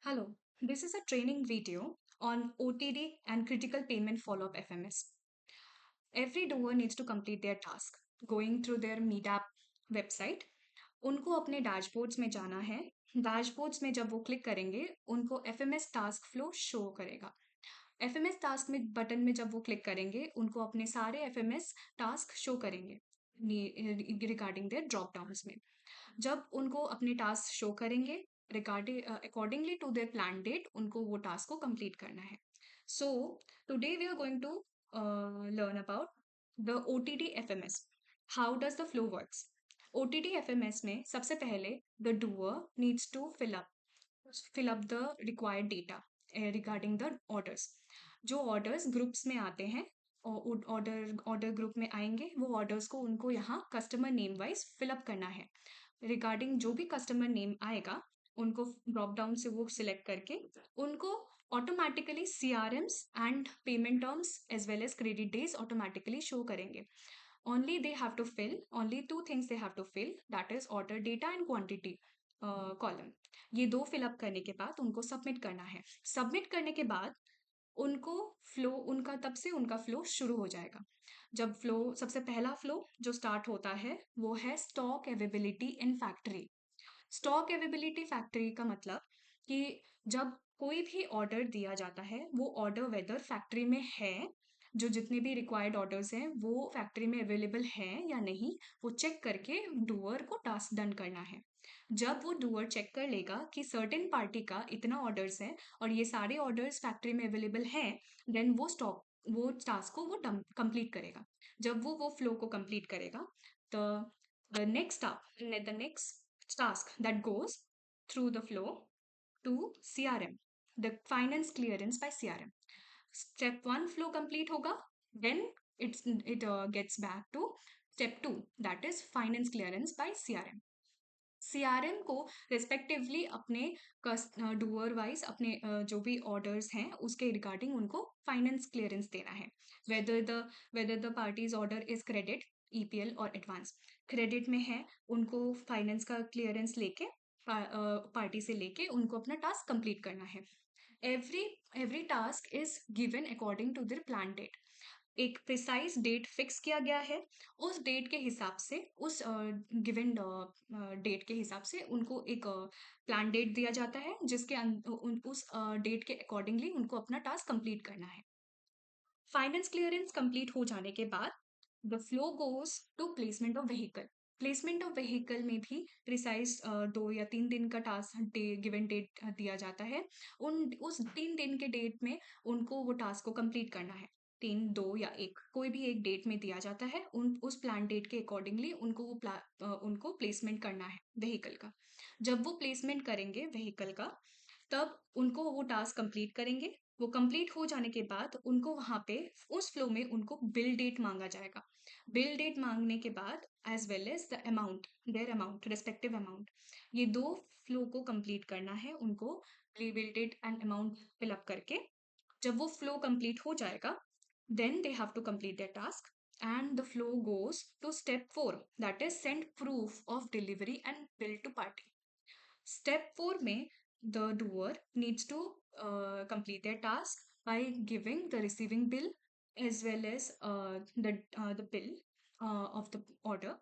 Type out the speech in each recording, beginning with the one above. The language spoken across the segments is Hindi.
Hello, this is a training video on OTD and critical payment follow-up FMS. Every doer needs to complete their task. Going through their Meetup website, उनको अपने डैशबोर्ड्स में जाना है। डैशबोर्ड्स में जब वो क्लिक करेंगे, उनको FMS टास्क फ्लो शो करेगा। FMS टास्क में बटन में जब वो क्लिक करेंगे, उनको अपने सारे FMS टास्क शो करेंगे रिगार्डिंग देयर ड्रॉप डाउन्स में। जब उनको अपने टास्क शो करेंगे regarding accordingly to their plan date उनको वो टास्क को कंप्लीट करना है। So today we are going to learn about the OTD FMS। How does the flow works? OTD FMS में सबसे पहले the doer needs to fill up the required data regarding the orders। जो ऑर्डर्स ग्रुप्स में आते हैं और ऑर्डर ग्रुप में आएंगे वो ऑर्डर्स को उनको यहाँ कस्टमर नेम वाइज फिलअप करना है। रिगार्डिंग जो भी कस्टमर नेम आएगा उनको ड्रॉप डाउन से वो सिलेक्ट करके उनको automatically CRMs and payment terms as well as credit days automatically show करेंगे। only they have to fill only two things they have to fill, that is order data and quantity column. ये दो फिलअप करने के बाद उनको सबमिट करना है। सबमिट करने के बाद उनको फ्लो उनका तब से उनका फ्लो शुरू हो जाएगा। जब फ्लो सबसे पहला फ्लो जो स्टार्ट होता है वो है stock availability in factory. Stock availability factory का मतलब कि जब कोई भी ऑर्डर दिया जाता है वो ऑर्डर वेदर फैक्ट्री में है, जो जितने भी रिक्वायर्ड ऑर्डर्स हैं वो फैक्ट्री में अवेलेबल हैं या नहीं, वो चेक करके डूअर को टास्क डन करना है। जब वो डूअर चेक कर लेगा कि सर्टेन पार्टी का इतना ऑर्डर्स है और ये सारे ऑर्डर्स फैक्ट्री में अवेलेबल हैं, देन वो टास्क को वो कंप्लीट करेगा। जब वो फ्लो को कंप्लीट करेगा, the the next task that goes through the flow to CRM, the finance clearance by CRM। Step 1 flow complete होगा, then it gets back to step 2, that is finance clearance by CRM। CRM को रेस्पेक्टिवली अपने डूअर वाइज अपने जो भी ऑर्डर्स हैं उसके रिगार्डिंग उनको फाइनेंस क्लियरेंस देना है। Whether the parties order is credit, EPL और एडवांस। क्रेडिट में है उनको फाइनेंस का क्लियरेंस लेके पार्टी से लेके उनको अपना टास्क कंप्लीट करना है। Every every task is given according to their plan date. एक प्रिसाइज डेट फिक्स किया गया है। उस डेट के हिसाब से उस गिवन डेट के हिसाब से उनको एक प्लान डेट दिया जाता है जिसके उस डेट के अकॉर्डिंगली उनको अपना टास्क कंप्लीट करना है। फाइनेंस क्लियरेंस कंप्लीट हो जाने के बाद the flow goes to placement of vehicle. Placement of vehicle में भी प्रिसाइज 2 या 3 दिन का टास्क गिवन डेट दिया जाता है। उस 3 दिन के डेट में उनको वो टास्क को कंप्लीट करना है। 3, 2 या 1 कोई भी एक डेट में दिया जाता है। उस प्लान डेट के अकॉर्डिंगली उनको प्लेसमेंट करना है व्हीकल का। जब वो प्लेसमेंट करेंगे व्हीकल का, तब उनको वो टास्क कंप्लीट करेंगे। वो कंप्लीट हो जाने के बाद उनको वहां पे उस फ्लो में उनको बिल डेट मांगा जाएगा। बिल डेट मांगने के बाद as well as the amount, their amount, respective amount, ये दो फ्लो को कंप्लीट करना है उनको। Bill date and amount fill up करके जब वो फ्लो कंप्लीट हो जाएगा, then they have to complete their task and the flow goes to step 4, that is send proof of delivery and bill to party। Step 4 में the doer needs to complete their task by giving the receiving bill as well as the bill of the order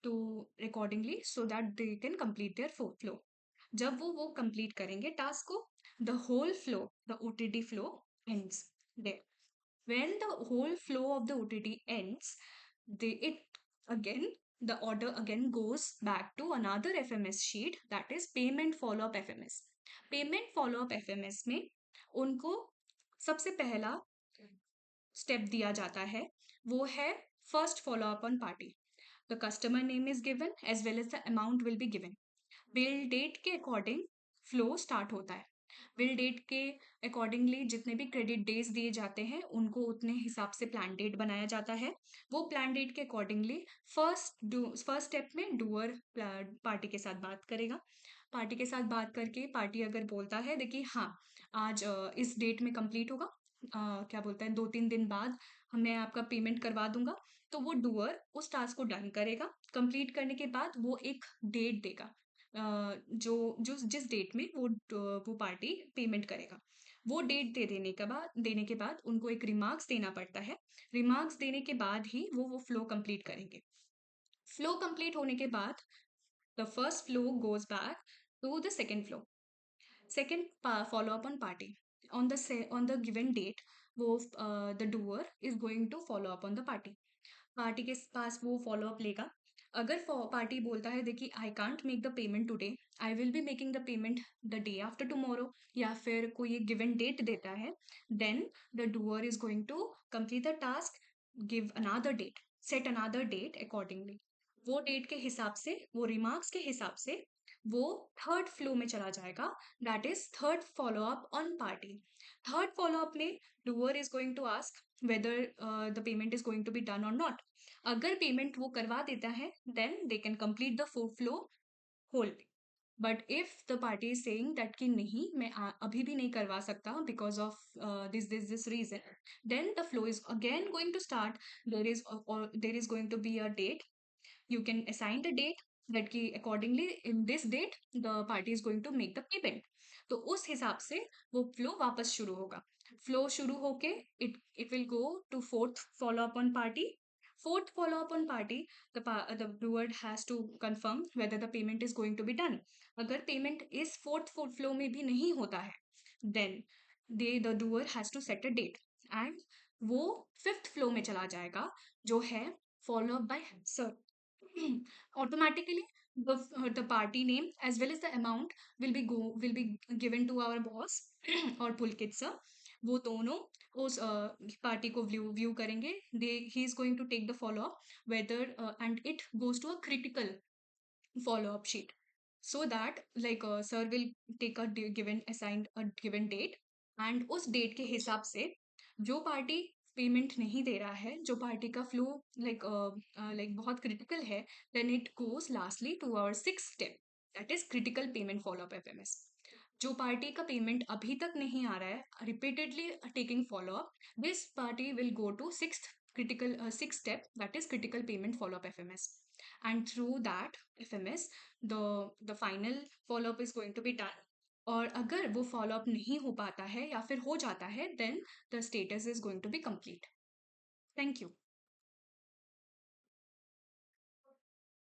to accordingly so that they can complete their flow। जब वो कंप्लीट करेंगे टास्क को, the whole flow, the OTD flow ends there। when the whole flow of the OTD ends, it again the order again goes back to another FMS sheet, that is payment follow up FMS। Payment follow up FMS में उनको सबसे पहला स्टेप दिया जाता है, वो है first follow up on party. The customer name is given as well as the amount will be given. Bill date के अकॉर्डिंग फ्लो स्टार्ट होता है। बिल डेट के अकॉर्डिंगली जितने भी क्रेडिट डेज दिए जाते हैं उनको उतने हिसाब से प्लान डेट बनाया जाता है। वो प्लान डेट के अकॉर्डिंगली फर्स्ट स्टेप में डूअर पार्टी के साथ बात करेगा। पार्टी के साथ बात करके पार्टी अगर बोलता है देखिए हाँ आज इस डेट में कंप्लीट होगा, क्या बोलता है 2-3 दिन बाद मैं आपका पेमेंट करवा दूंगा, तो वो डूअर उस टास्क को डन करेगा। कंप्लीट करने के बाद वो एक डेट देगा। जो जो जिस डेट में वो पार्टी पेमेंट करेगा, वो डेट देने के बाद उनको एक रिमार्क्स देना पड़ता है। रिमार्क्स देने के बाद ही वो फ्लो कंप्लीट करेंगे। फ्लो कंप्लीट होने के बाद द फर्स्ट फ्लो गोes back to the second flow. Second, follow up on party. On the given date, वो the doer is going to follow up on the party. Party के पास वो फॉलो अप लेगा। अगर पार्टी बोलता है देखिए I can't make the payment today, I will be making the payment the day after tomorrow, या फिर कोई एक गिवन डेट देता है, then the doer is going to complete the task, give another date, set another date accordingly. वो डेट के हिसाब से, वो रिमार्क्स के हिसाब से वो थर्ड फ्लो में चला जाएगा, that is third follow up on party. Third follow up में doer is going to ask whether the payment is going to be done or not. अगर पेमेंट वो करवा देता है then they can complete the flow whole. But if the party is saying that कि नहीं मैं अभी भी नहीं करवा सकता because of this reason, then the flow is again going to start. There is going to be a date, you can assign the date that कि accordingly in this date the party is going to make the payment। तो उस हिसाब से वो फ्लो वापस शुरू होगा। फ्लो शुरू होके it will go to fourth follow up on party। Fourth follow up on party, the doer has to confirm whether the payment is going to be done। अगर पेमेंट इस फोर्थ फ्लो में भी नहीं होता है then the doer has to set a date, and वो फिफ्थ फ्लो में चला जाएगा जो है follow up by sir। Automatically the party name as well as the amount will be given to our boss और पुलकित sir। वो दोनों उस पार्टी को व्यू करेंगे। They he is going to take the follow up whether and it goes to a critical follow up sheet, so that like sir will take a given assigned a given date, and उस डेट के हिसाब से जो पार्टी पेमेंट नहीं दे रहा है, जो पार्टी का फ्लो लाइक बहुत क्रिटिकल है, then it goes lastly to our six step, that is critical payment follow up FMS. जो पार्टी का पेमेंट अभी तक नहीं आ रहा है, repeatedly taking follow up, this party will go to sixth step, that is critical payment follow up FMS, and through that FMS the final follow up is going to be done। और अगर वो फॉलो अप नहीं हो पाता है या फिर हो जाता है then the status is going to be complete. Thank you.